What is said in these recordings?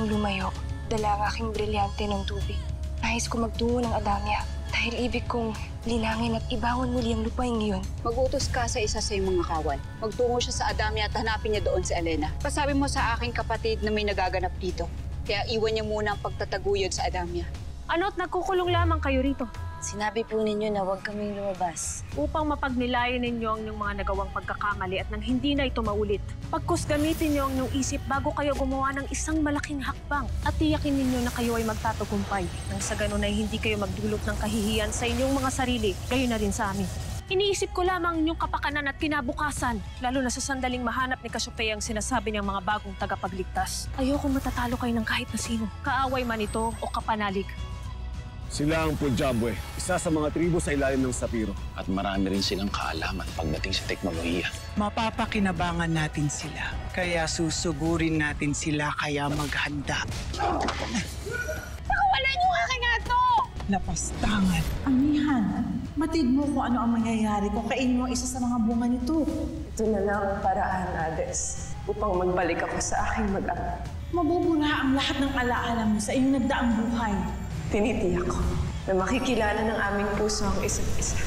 akong lumayo, dala ang aking brilyante ng tubig. Nais ko magtungo ng Adamya dahil ibig kong linangin at ibangon muli ang lupaing iyon. Mag-utos ka sa isa sa iyong mga kawan. Magtungo siya sa Adamya at hanapin niya doon si Elena. Pasabi mo sa aking kapatid na may nagaganap dito. Kaya iwan niya muna ang pagtataguyod sa Adamya. Ano't nagkukulong lamang kayo rito? Sinabi po ninyo na huwag kaming lumabas. Upang mapagnilayan ninyo ang inyong mga nagawang pagkakamali at nang hindi na ito maulit. Pagkus gamitin niyo ang inyong isip bago kayo gumawa ng isang malaking hakbang at tiyakin ninyo na kayo ay magtatagumpay. Nang sa ganun ay hindi kayo magdulot ng kahihiyan sa inyong mga sarili, gayon na rin sa amin. Iniisip ko lamang inyong kapakanan at kinabukasan, lalo na sa sandaling mahanap ni Cassiopeia ang sinasabi niyang mga bagong tagapagligtas. Ayokong matatalo kayo ng kahit na sino, kaaway man ito o kapanalig. Sila ang Punjabwe, isa sa mga tribo sa ilalim ng Sapiro. At marami rin silang kaalaman pagdating sa teknolohiya. Mapapakinabangan natin sila, kaya susugurin natin sila kaya maghanda. Pakawalan niyo aking ato! Lapastangan. Amihan, matid mo kung ano ang mangyayari kung kainin mo isa sa mga bunga nito. Ito na lang ang paraan, Hades, upang magbalik ako sa aking mag-ama. Mabubura ang lahat ng alaala mo sa iyong nagdaang buhay. Tinitiyak ko na makikilala ng aming puso ang isa't isa.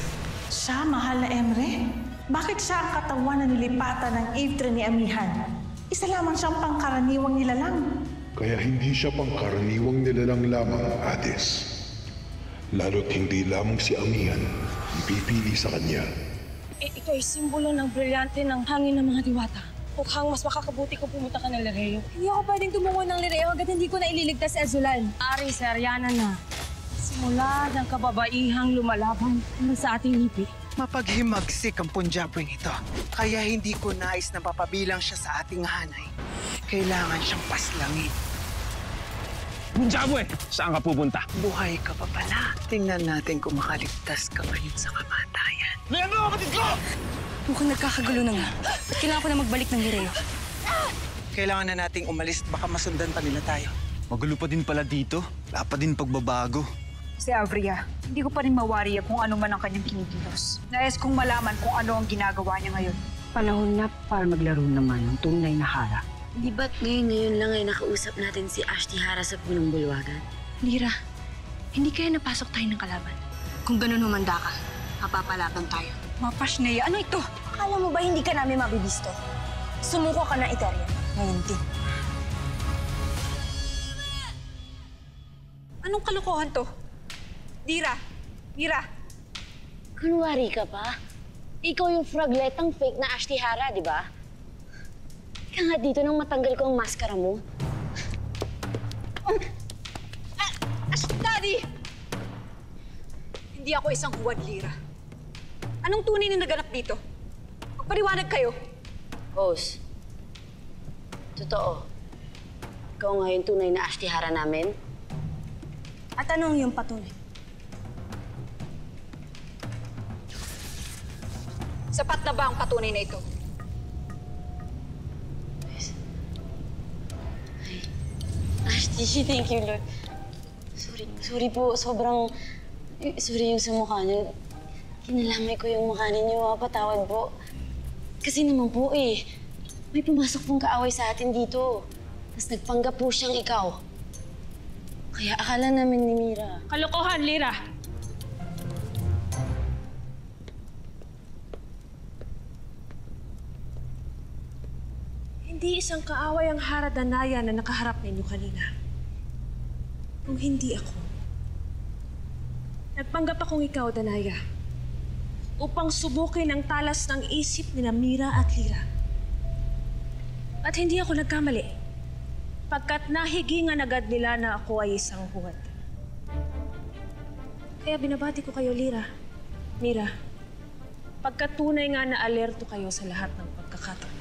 Siya, mahal na Emre? Bakit siya ang katawan na nilipatan ng Ivtre ni Amihan? Isa lamang siyang pangkaraniwang nilalang. Kaya hindi siya pangkaraniwang nilalang lamang, Hades. Lalo't hindi lamang si Amihan ang pipili sa kanya. Ito ay simbolo ng brilyante ng hangin ng mga diwata. Mukhang mas makakabuti kung pumunta ka ng Lireo. Hindi ako pwedeng tumungo ng Lireo hanggat hindi ko na ililigtas si Azulan. Ari, si Ariana na. Simula ng kababaihang lumalaban sa ating lipi. Mapaghimagsik ang Punjabweng ito, kaya hindi ko nais na papabilang siya sa ating hanay. Kailangan siyang paslangin. Punjabwe! Saan ka pupunta? Buhay ka pa pala. Tingnan natin kung makaligtas ka ngayon sa kamatayan. Leandro, kapatid ko! Mukhang nagkakagulo na nga. Kailangan ko na magbalik ng Lireo. Kailangan na nating umalis, baka masundan pa nila tayo. Magulo pa din pala dito. Wala pa din pagbabago. Si Avria, hindi ko pa rin mawari kung ano man ang kanyang kinikilos. Nais kong malaman kung ano ang ginagawa niya ngayon. Panahon na para maglaro naman ng tunay na hara. Di ba't ngayon lang ay nakausap natin si Ashtihara sa punong bulwagan? Lira, hindi kaya napasok tayo ng kalaban. Kung ganun humanda ka, mapapalaban tayo. Mapasneya, ano ito? Akala mo ba hindi ka namin mabibisto? Sumuko ka na, Ethereum. Ngayon din. Anong kalokohan to? Dira! Mira! Kunwari ka pa? Ikaw yung fragletang fake na Ashtihara, di ba? Kaya nga dito nang matanggal ko ang maskara mo. Daddy! Hindi ako isang huwad, Lira. Anong tunay na naganap dito? Magpaliwanag kayo. Boss, totoo. Ikaw nga yung tunay na Ashtihara namin? At anong yung patunay? Sapat na ba ang patunay na ito? Ashtishi, thank you, Lord. Sorry po. Sobrang... Sorry yung sa mukha niyo. Kinalamay ko yung mukha ninyo. Patawad po. Kasi naman po may pumasok pong kaaway sa atin dito. Tapos nagpanggap po siyang ikaw. Kaya akala namin ni Mira. Kalokohan, Lira! Hindi isang kaaway ang Hara Danaya na nakaharap ninyo kanina. Kung hindi ako. Nagpanggap akong ikaw, Danaya, upang subukin ang talas ng isip ni Mira at Lira. At hindi ako nagkamali, pagkat nahigingan agad nila na ako ay isang huwad. Kaya binabati ko kayo, Lira, Mira, pagkat tunay nga na alerto kayo sa lahat ng pagkakataon.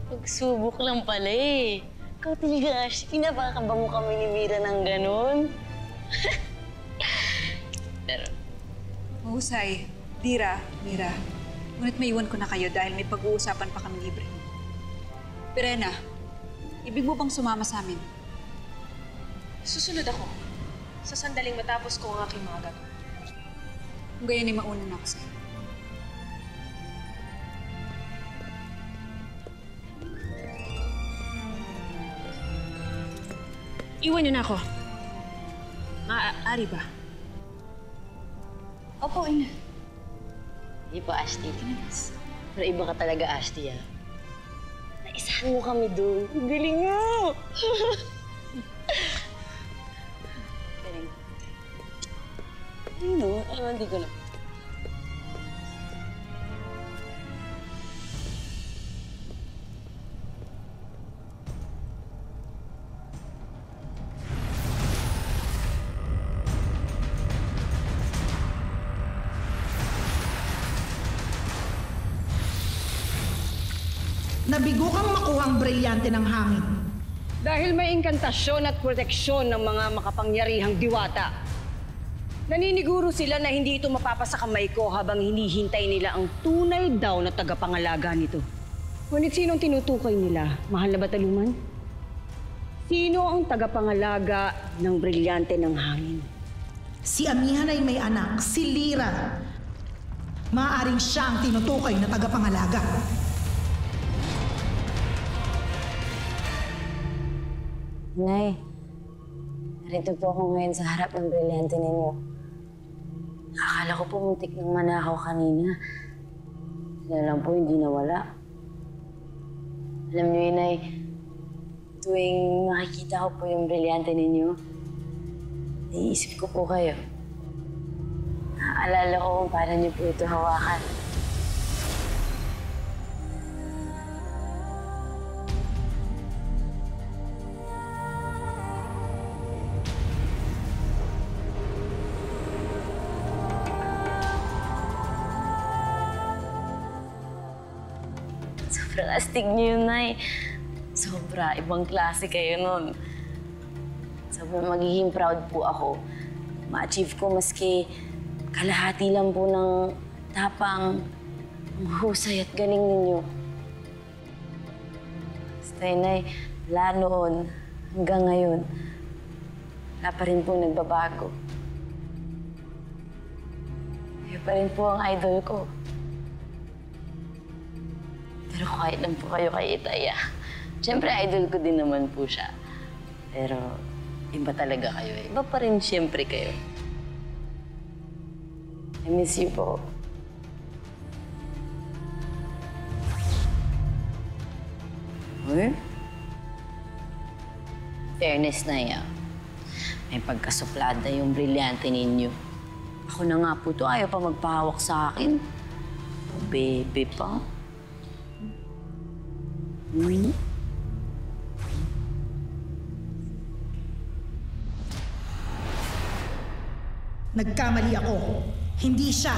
Pagsubok lang pala Ikaw talaga, Ash. Pinapakaba mo kami ni Mira ng ganon. Pero... Mahusay. Dira, Mira. Ngunit maiwan ko na kayo dahil may pag-uusapan pa kami libre. Perena, ibig mo bang sumama sa amin? Susunod ako sa sandaling matapos ko ang aking mga gagawin. Kung gayon ay mauna na ako sa'yo. Iwan niyo na ako. Maaari ba? Opo, ina. Hindi po, Ashley. Pero iba ka talaga, Ashley, ah. Naisahan mo kami doon. Ang galing mo! Galing. Ano? Hindi ko na. Nabigo kang makuha ang brilyante ng hangin. Dahil may inkantasyon at proteksyon ng mga makapangyarihang diwata. Naniniguro sila na hindi ito mapapasa kamay ko habang hinihintay nila ang tunay daw na tagapangalaga nito. Ngunit sinong tinutukoy nila? Mahal na bataluman? Sino ang tagapangalaga ng brilyante ng hangin? Si Amihan ay may anak, si Lyra. Maaaring siya ang tinutukoy na tagapangalaga. Nay, narito po ako ngayon sa harap ng brilyante ninyo. Akala ko po muntik ng manakaw kanina. Sila lang po hindi nawala. Alam niyo yun, Nay, tuwing makikita ko po yung brilyante ninyo, naiisip ko po kayo. Naaalala ko kung paano niyo po ito hawakan. Sobrang astig niyo yun, Nay. Sobra. Ibang klase kayo nun. Sobrang magiging proud po ako. Ma-achieve ko maski kalahati lang po ng tapang, ang husay at galing ninyo. Basta yun, Nay, wala noon hanggang ngayon, wala pa rin po nagbabago. Kayo pa rin po ang idol ko. Pero kahit lang po kayo kay Itaya. Siyempre, idol ko din naman po siya. Pero iba talaga kayo eh. Iba pa rin siyempre kayo. I miss you po. Okay? Fairness na yan. May pagkasuplada yung brilyante ninyo. Ako na nga po to, ayaw pa magpahawak sa akin. Bebe pa. Nagkamali ako. Hindi siya.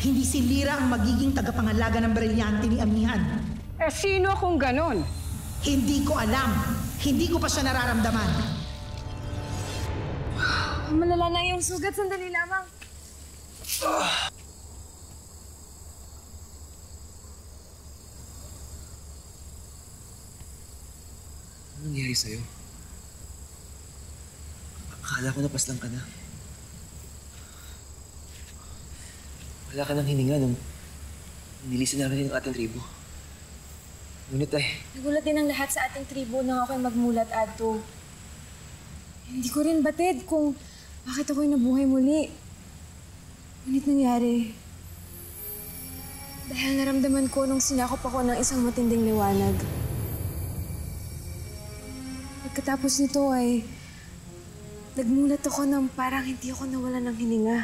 Hindi si Lyra ang magiging tagapangalaga ng brilyante ni Amihan. Eh, sino kung ganon? Hindi ko alam. Hindi ko pa siya nararamdaman. Malala na yung sugat. Sandali lamang. Ano nangyari sa'yo? Akala ko napaslang ka na. Wala ka nang hininga nung nilisan namin yung ating tribo. Ngunit ay... Nagulat din ang lahat sa ating tribo nang ako'y magmulat, Adto. Hindi ko rin batid kung bakit ako'y nabuhay muli. Ngunit nangyari. Dahil naramdaman ko nung sinakop ako ng isang matinding liwanag. Pagkatapos nito ay nagmulat ako ng parang hindi ako nawalan ng hininga.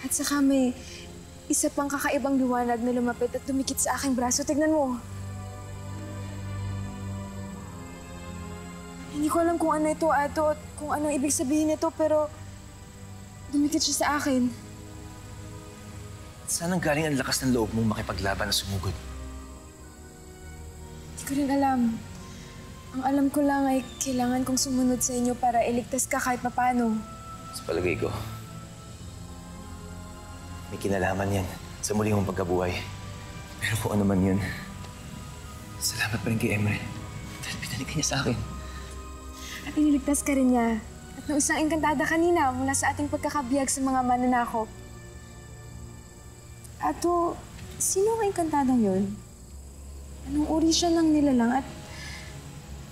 At saka may isa pang kakaibang liwanag na lumapit at dumikit sa aking braso. Tignan mo. Hindi ko alam kung ano ito, Ato, at kung anong ibig sabihin nito, pero dumikit siya sa akin. Saan ang galing ang lakas ng loob mong makipaglaban na sumugod? Hindi ko rin alam. Ang alam ko lang ay kailangan kong sumunod sa inyo para iligtas ka kahit papano. Sa palagay ko, may kinalaman yan sa muli mong pagkabuhay. Pero kung ano man yun, salamat pa rin kay Emre. Dahil pinalik niya sa akin. At iniligtas ka rin niya. At nung isang engkantada kanina mula sa ating pagkakabiyag sa mga mananakop. Ato, sino ang engkantadang yun? Anong uri siya ng nilalang at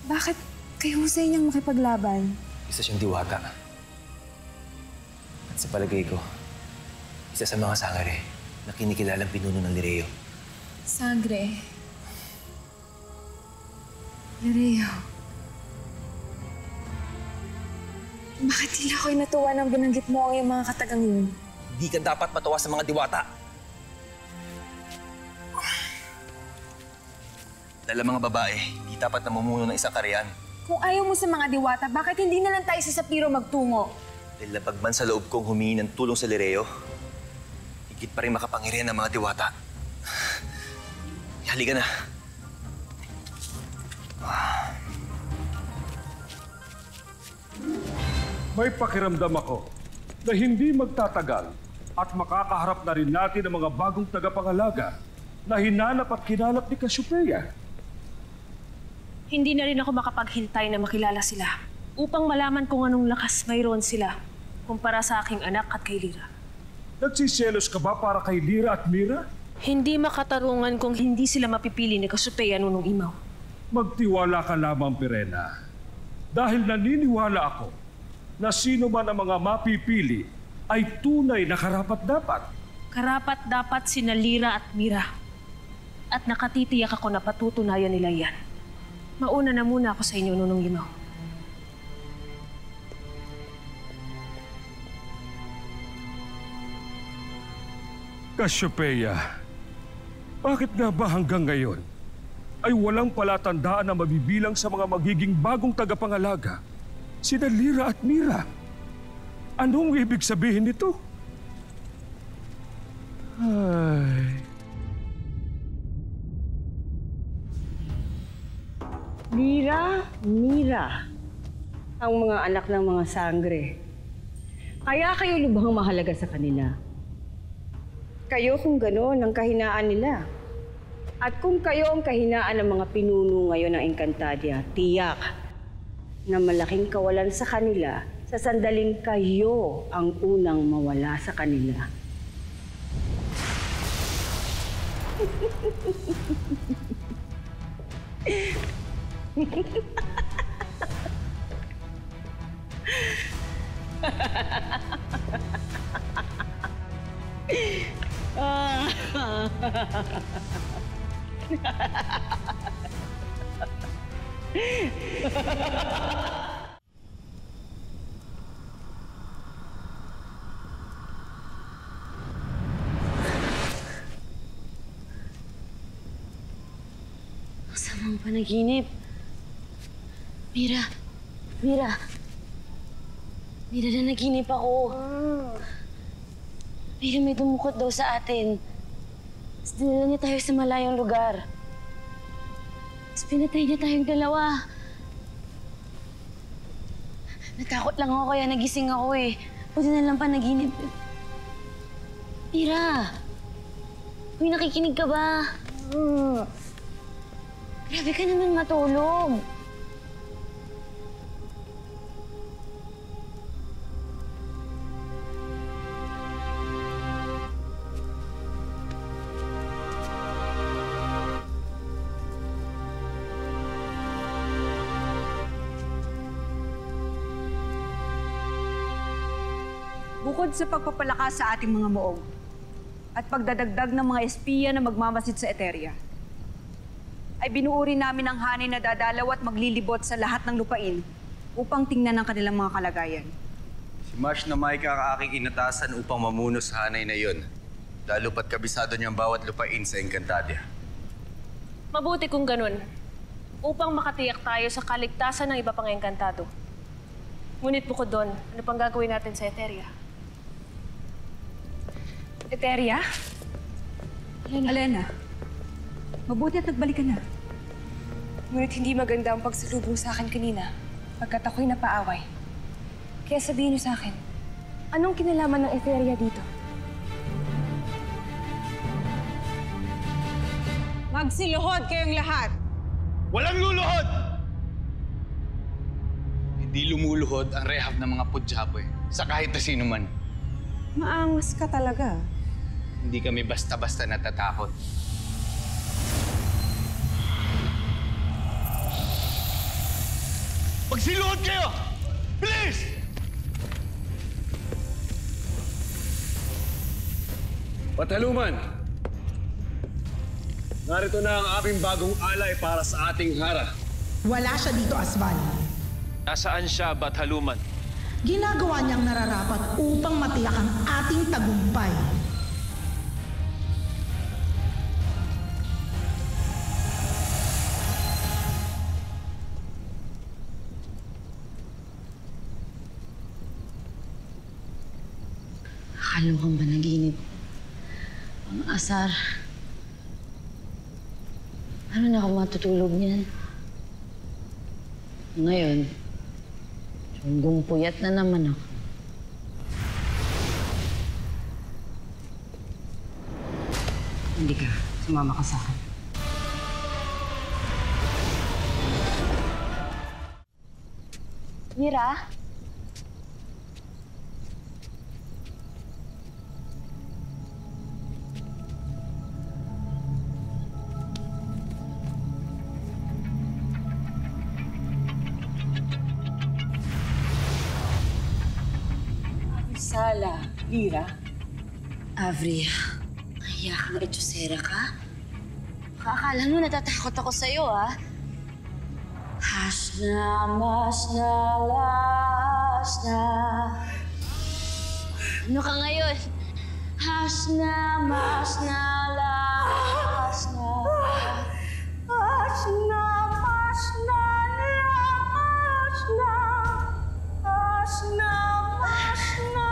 bakit kayo husay niyang makipaglaban? Isa siyang diwata. At sa palagay ko, isa sa mga sangare na kinikilalang pinuno ng Lireo. Sangre. Lireo. Bakit tila ako'y natuwa nang binanggit mo ang iyong mga katagang yun? Hindi ka dapat matawa sa mga diwata. Dahil ang mga babae, hindi dapat namumuno ng isang karyan. Kung ayaw mo sa mga diwata, bakit hindi na lang tayo sa Sapiro magtungo? Dahil napagman sa loob kong humingi ng tulong sa Lireo, higit pa rin makapangyarihan ng mga diwata. Halika na. May pakiramdam ako na hindi magtatagal at makakaharap na rin natin ang mga bagong tagapangalaga na hinanap at kinalap ni Cassiopeia. Hindi na rin ako makapaghintay na makilala sila upang malaman kung anong lakas mayroon sila kumpara sa aking anak at kay Lira. Nagsiselos ka ba para kay Lira at Mira? Hindi makatarungan kung hindi sila mapipili ni Cassiopeia nung imaw. Magtiwala ka lamang, Pirena. Dahil naniniwala ako na sino man ang mga mapipili ay tunay na karapat-dapat. Karapat-dapat sina Lira at Mira. At nakatitiyak ako na patutunayan nila yan. Mauna na muna ako sa inyo, Nunong Limaw. Cassiopeia, bakit nga ba hanggang ngayon ay walang palatandaan na mabibilang sa mga magiging bagong tagapangalaga sina Lira at Mira? Anong ibig sabihin nito? Ay... Lira, Mira, ang mga anak ng mga sangre. Kaya kayo lubhang mahalaga sa kanila. Kayo kung gano'n ang kahinaan nila. At kung kayo ang kahinaan ng mga pinuno ngayon ng Encantadia, tiyak na malaking kawalan sa kanila sa sandaling kayo ang unang mawala sa kanila. Masamang panaginip. Mira, Mira. Mira, nanaginip ako. Mira, may dumukot daw sa atin. Tapos dinala niya tayo sa malayong lugar. Tapos pinatay niya tayong dalawa. Natakot lang ako kaya nagising ako eh. Buti na lang panaginip. Mira! Uy, nakikinig ka ba? Grabe ka naman matulog. Bukod sa pagpapalakas sa ating mga muog at pagdadagdag ng mga espiya na magmamasid sa Eteria, ay binuuri namin ang hanay na dadalaw at maglilibot sa lahat ng lupain upang tingnan ang kanilang mga kalagayan. Si Marsh na Mike ang aking inatasan upang mamuno sa hanay na iyon. Lalo pat kabisado niyang bawat lupain sa Encantadia. Mabuti kung ganun, upang makatiyak tayo sa kaligtasan ng iba pang engkantado. Ngunit bukod doon, ano pang gagawin natin sa Eteria? Eteria? Alena, mabuti at nagbalik ka na. Ngunit hindi maganda ang pagsalubong sa akin kanina pagkat ako'y napaaway. Kaya sabihin niyo sa akin, anong kinalaman ng Eteria dito? Magsiluhod kayong lahat! Walang luluhod! Hindi lumuluhod ang rehab ng mga Pudyaboy sa kahit na sino man. Maangas ka talaga. Hindi kami basta-basta natatakot. Magsiluhod kayo! Bilis! Pataluman! Narito na ang aming bagong alay para sa ating hara. Wala siya dito, Asval. Nasaan siya, Bathaluman? Ginagawa niyang nararapat upang matiyak ang ating tagumpay. Kalukang panaginip. Ang asar. Ano na ako matutulog niyan? Ngayon, sunggong puyat na naman ako. Hindi ka. Sumama ka sa akin. Mira? Sala, Lira. Avri, kaya kang itsusera ka? Akala mo natatakot ako sa'yo, ah. Hasna, masna, lasna. Ano ka ngayon? Hasna, masna, lasna. Hasna, masna, lasna. Hasna, masna.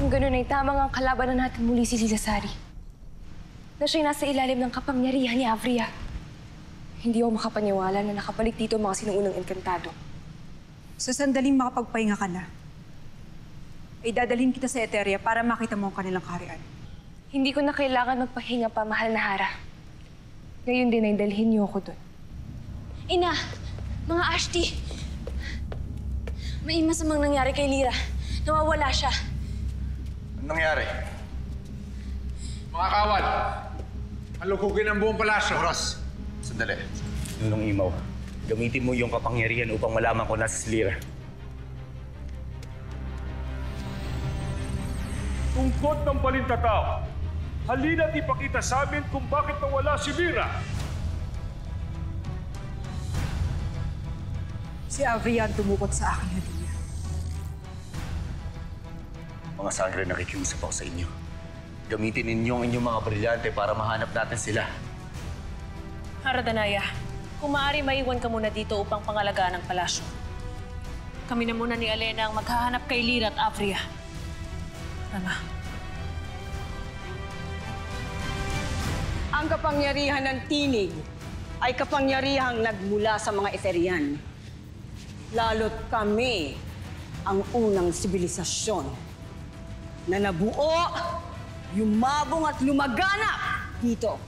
Kung ganun ay tamang ang kalabanan natin muli si Lilasari. Na siya'y nasa ilalim ng kapangyarihan ni Avria. Hindi ako makapaniwala na nakabalik dito ang mga sinuunang engkantado. Sa sandaling makapagpahinga ka na, ay dadalhin kita sa Eteria para makita mo ang kanilang kaharian. Hindi ko na kailangan magpahinga pa, mahal na Hara. Ngayon din ay dalhin niyo ako doon. Ina! Mga Ashti! May masamang nangyari kay Lira. Nawawala siya. Anong nangyari? Mga kawal! Halukugin ang buong palasyo. Oras! Sandali. Nunong Imaw, gamitin mo yung kapangyarihan upang malaman ko na si Lira. Tungkod ng balintataw, halina't ipakita sa amin kung bakit nawala si Lira. Si Avria ang tumukot sa aking hadiya. Mga sangre, nakikiusap ako sa inyo. Gamitin ninyo ang inyong mga brilyante para mahanap natin sila. Haradanaya, kung maaari maiwan ka muna dito upang pangalagaan ang palasyo. Kami na muna ni Alena ang maghahanap kay Lira at Avria. Tama. Ang kapangyarihan ng tinig ay kapangyarihang nagmula sa mga Etherian. Lalo't kami ang unang sibilisasyon na nabuo, yumabong at lumaganap dito.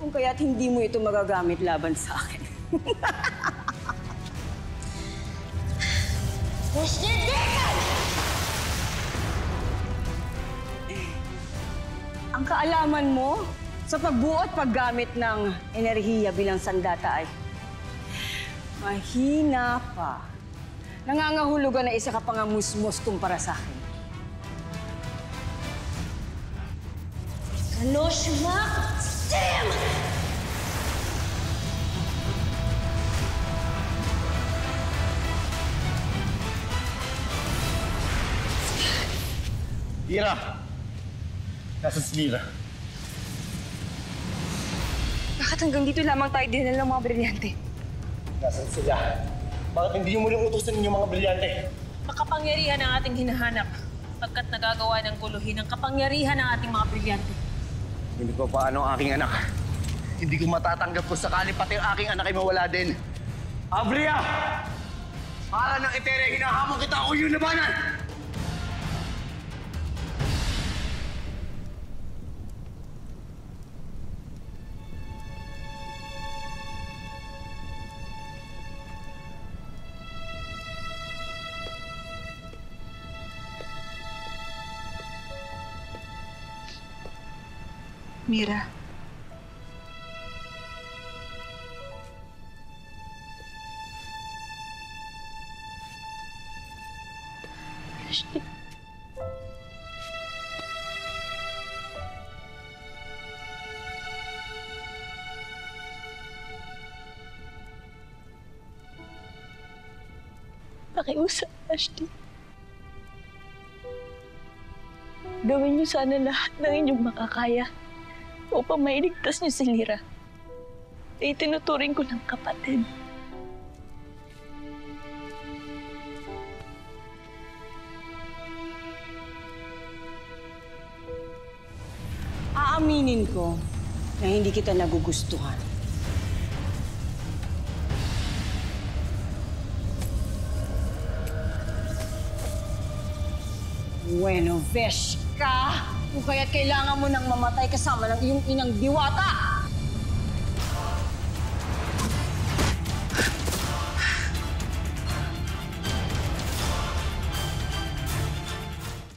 Kung kaya't hindi mo ito magagamit laban sa akin. Ang kaalaman mo sa pagbuo at paggamit ng enerhiya bilang sandata ay mahina pa. Nangangahulugan na isa ka pang musmos kumpara sa akin. Kanoshmak Sim! Lira! Nasaan si Lira? Bakit hanggang dito lamang tayo dinala ng mga brilyante? Nasaan sila? Bakit hindi mo muling utusan ninyong mga brilyante? Makapangyarihan ang ating hinahanap pagkat nagagawa ng guluhin ang kapangyarihan ng ating mga brilyante. Hindi ko paano ang aking anak. Hindi ko matatanggap kung sakali pati ang aking anak ay mawala din. Avria! Para ng Eteria, hinahamon kita ako yung labanan! Mira. Ashley. Pakiusap, Ashley. Gawin niyo sana lahat ng inyong makakaya upang mailigtas niyo si Lyra. Itinuturing ko ng kapatid. Aaminin ko na hindi kita nagugustuhan. Bueno, besh ka! Kung kaya't kailangan mo nang mamatay kasama ng iyong inang diwata!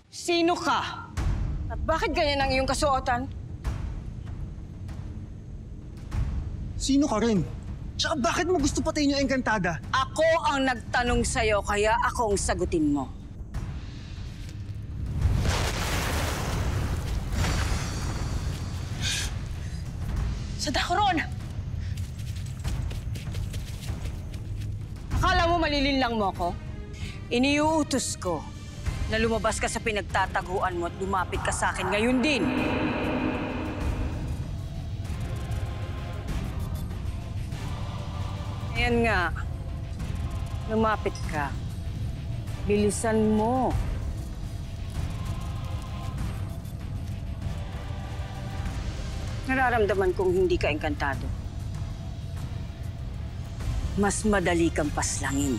Sino ka? At bakit ganyan ang iyong kasuotan? Sino ka rin? Tsaka bakit mo gusto patayin yung Encantada? Ako ang nagtanong sa'yo, kaya ako ang sagutin mo. Sa Dakuron! Akala mo malilinlang mo ako? Iniuutos ko na lumabas ka sa pinagtataguan mo at lumapit ka sa akin ngayon din. Ayan nga. Lumapit ka. Bilisan mo. Nararamdaman kong hindi ka engkantado. Mas madali kang paslangin.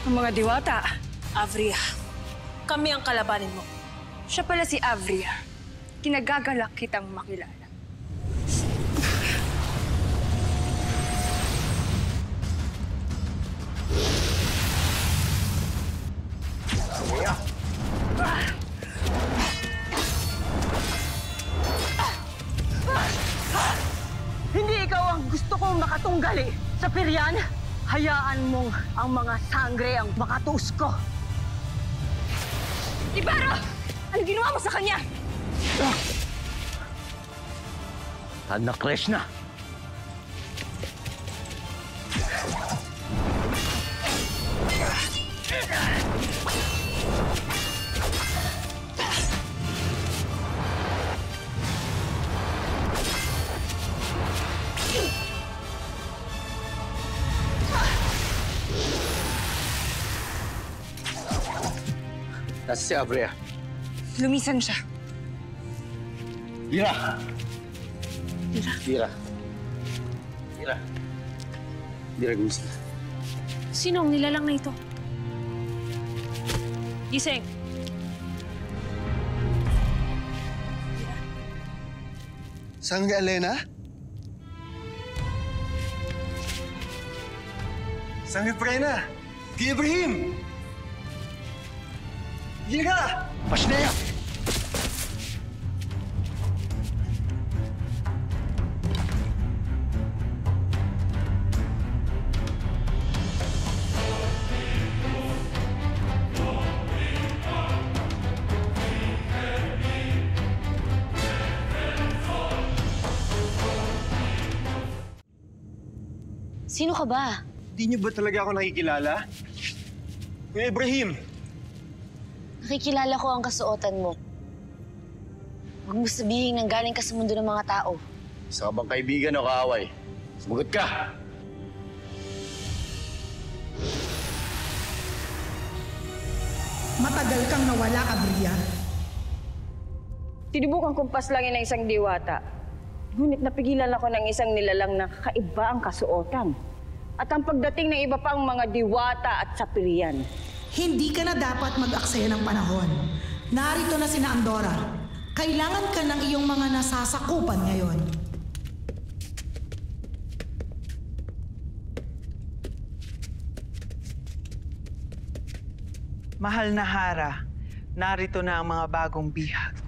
Ang mga diwata, Avria, kami ang kalabanin mo. Siya pala si Avria. Kinagagalak kitang makilala. Hindi ikaw ang gusto kong makatunggali sa Piryan. Hayaan mong ang mga sangre ang makatuos ko. Ibaro! Ano ginawa mo sa kanya? Anak Krishna! Nasa si Avria. Lumisan siya. Lyra! Lyra? Lyra. Lyra. Lyra, gusto. Sino ang nilalang na ito? Gising. Saan ka, Elena? Saan ka, Prena? Kay Ibrahim! Lyra! Pasneya! Sino ka ba? Di niyo ba talaga ako nakikilala? Kuya Ibrahim! Nakikilala ko ang kasuotan mo. Huwag mo sabihin nang galing ka sa mundo ng mga tao. Isa ka bang kaibigan o kaaway? Sumagot ka! Matagal kang nawala, Avria. Tinubukan kong paslangin ng isang diwata. Ngunit napigilan ako ng isang nilalang na kakaiba ang kasuotan. At ang pagdating ng iba pang mga diwata at sapirian. Hindi ka na dapat mag-aksaya ng panahon. Narito na sina Andorra. Kailangan ka ng iyong mga nasasakupan ngayon. Mahal na Hara, narito na ang mga bagong bihag.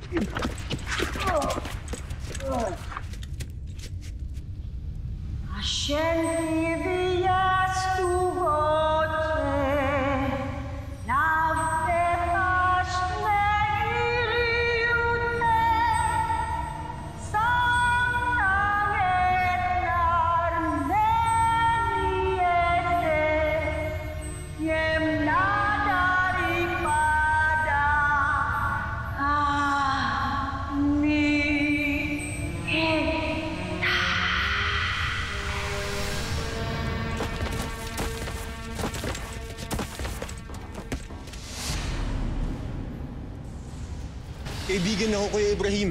Kaibigan ako, Kuya Ibrahim.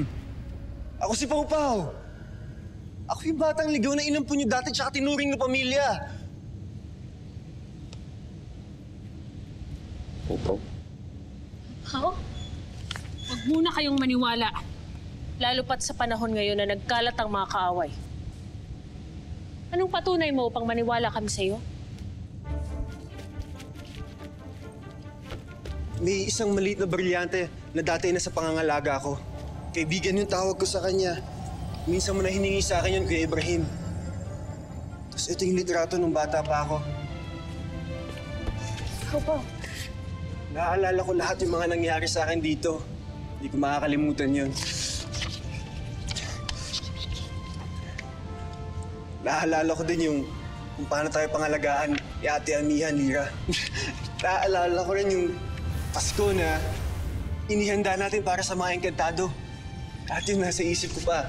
Ako si Pau Pau. Ako yung batang ligaw na inampun niyo dati tsaka tinuring na pamilya. Pau? Huwag muna kayong maniwala. Lalo pat sa panahon ngayon na nagkalat ang mga kaaway. Anong patunay mo upang maniwala kami sa'yo? May isang maliit na brilyante na dati na sa pangangalaga ko. Kaibigan yung tawag ko sa kanya. Minsan mo na hiningi sa akin yun, Kuya Ibrahim. Tapos ito yung litrato nung bata pa ako. Ikaw ba? Naaalala ko lahat yung mga nangyari sa akin dito. Hindi ko makakalimutan yun. Naaalala ko din yung kung paano tayo pangalagaan ni Ate Amihan, Lira. Naaalala ko rin yung Pasko na inihanda natin para sa mga engkantado. At yun nasa isip ko pa.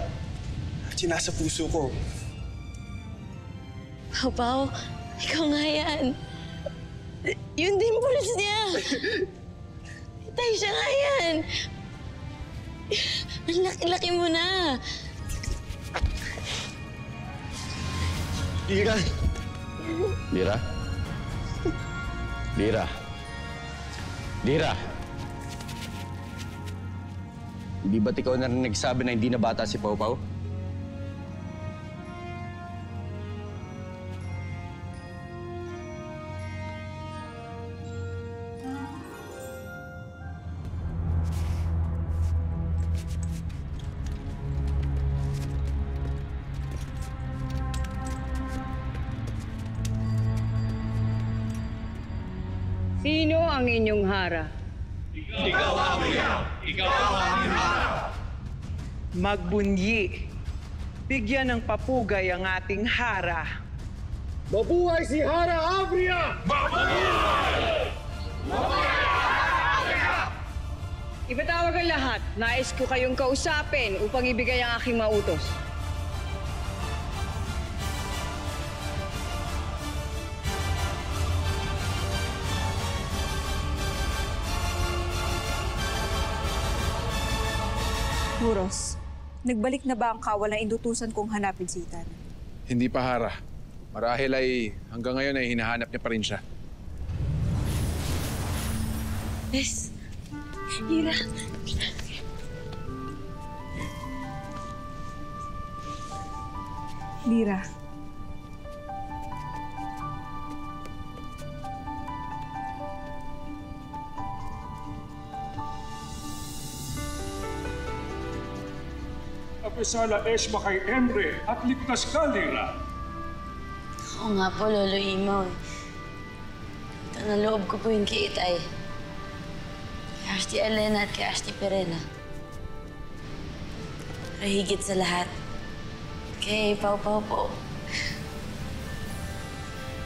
At yun nasa puso ko. Pau, ikaw nga yan. Yun din pulis niya. Tay, siya nga yan. Ang laki-laki mo na. Lira! Lira? Lira? Lira! Hindi ba't ikaw na rin nagsabi na hindi na bata si Pau Pau? Sino ang inyong Hara? Ikaw, Abria! Ikaw ang aming Hara! Magbunyi. Bigyan ng papugay ang ating Hara. Mabuhay si Hara Abria! Mabuhay! Ipatawag ang lahat. Nais ko kayong kausapin upang ibigay ang aking mautos. Muros, nagbalik na ba ang kawal na indutusan kong hanapin si Ethan? Hindi pa, Hara. Marahil ay hanggang ngayon ay hinahanap niya pa rin siya. Yes. Lira. Lira. Apisala Esma kay Emre at ligtas ka, Lira. Oo nga po, Lolo Imaw. Utang na loob ko po yun kay Itay. Kay Asti Elena at kay Asti Perena. Pero higit sa lahat, kay Pau Pau po.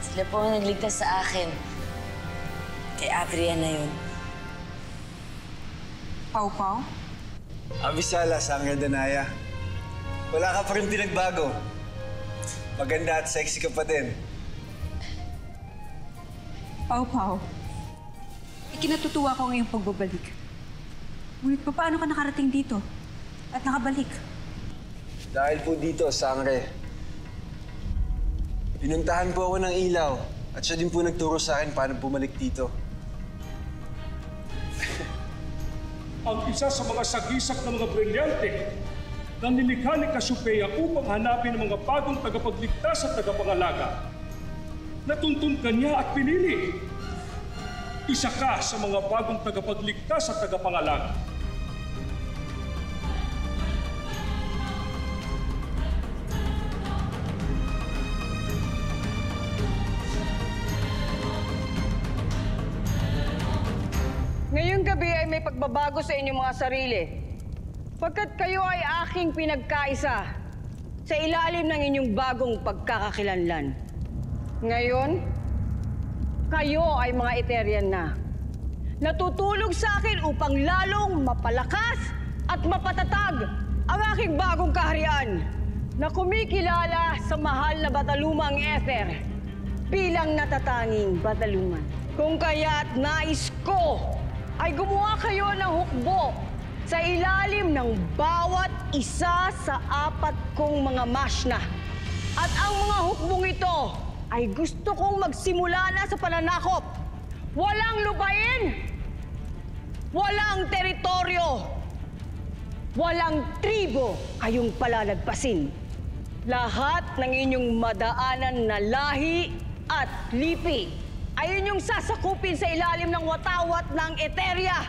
Sila po ang nagligtas sa akin. Kay Abria na yun. Pau Pau? Abisala, Sangre Danaya. Wala ka pa rin pinagbago. Maganda at sexy ka pa din. Pau Pau, ikinatutuwa ko ngayong pagbabalik. Ngunit paano ka nakarating dito at nakabalik? Dahil po dito, Sangre. Pinuntahan po ako ng ilaw at siya din po nagturo sa akin paano bumalik dito. Ang isa sa mga sagisag ng mga brilyante na nilikha ni Cassiopeia upang hanapin ang mga bagong tagapagligtas at tagapangalaga. Natuntun kanya at pinili. Isa ka sa mga bagong tagapagligtas at tagapangalaga. Ngayong gabi ay may pagbabago sa inyong mga sarili. Pagkat kayo ay aking pinagkaisa sa ilalim ng inyong bagong pagkakakilanlan. Ngayon, kayo ay mga Eterian na. Natutulog sa akin upang lalong mapalakas at mapatatag ang aking bagong kaharian na kumikilala sa mahal na Batalumang Ether bilang natatanging Bataluman. Kung kaya't nais ko ay gumawa kayo ng hukbo sa ilalim ng bawat isa sa 4 kong mga mashna. At ang mga hukbong ito ay gusto kong magsimula na sa pananakop. Walang lupain, walang teritoryo, walang tribo kayong palalagpasin. Lahat ng inyong madaanan na lahi at lipi ay inyong sasakupin sa ilalim ng watawat ng Eteria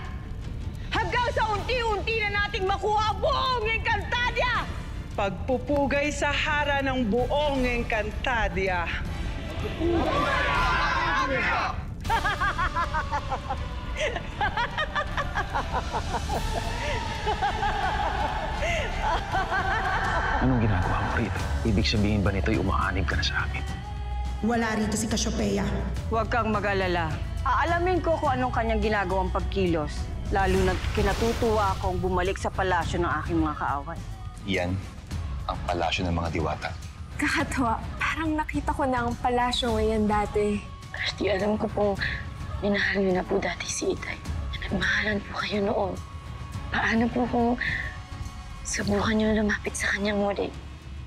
hanggang sa unti-unti na nating makuha buong Encantadia! Pagpupugay sa hara ng buong Encantadia. Anong ginagawa mo rito? Ibig sabihin ba nito'y umaanib ka na sa amin? Wala rito si Cassiopeia. Huwag kang mag-alala. Aalamin ko kung anong kanyang ginagawang pagkilos. Lalo na kinatutuwa akong bumalik sa palasyo ng aking mga kaaway. Yan ang palasyo ng mga diwata. Kakatawa, parang nakita ko na ang palasyo ngayon dati. Artie, alam ko pong minahal niyo na po dati si Itay. Nagmahalan po kayo noon. Paano po kung subukan niyo lumapit sa kanya muli?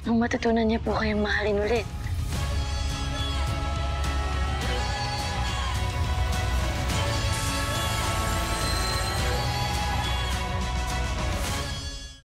Nung matutunan niya po kayong mahalin ulit?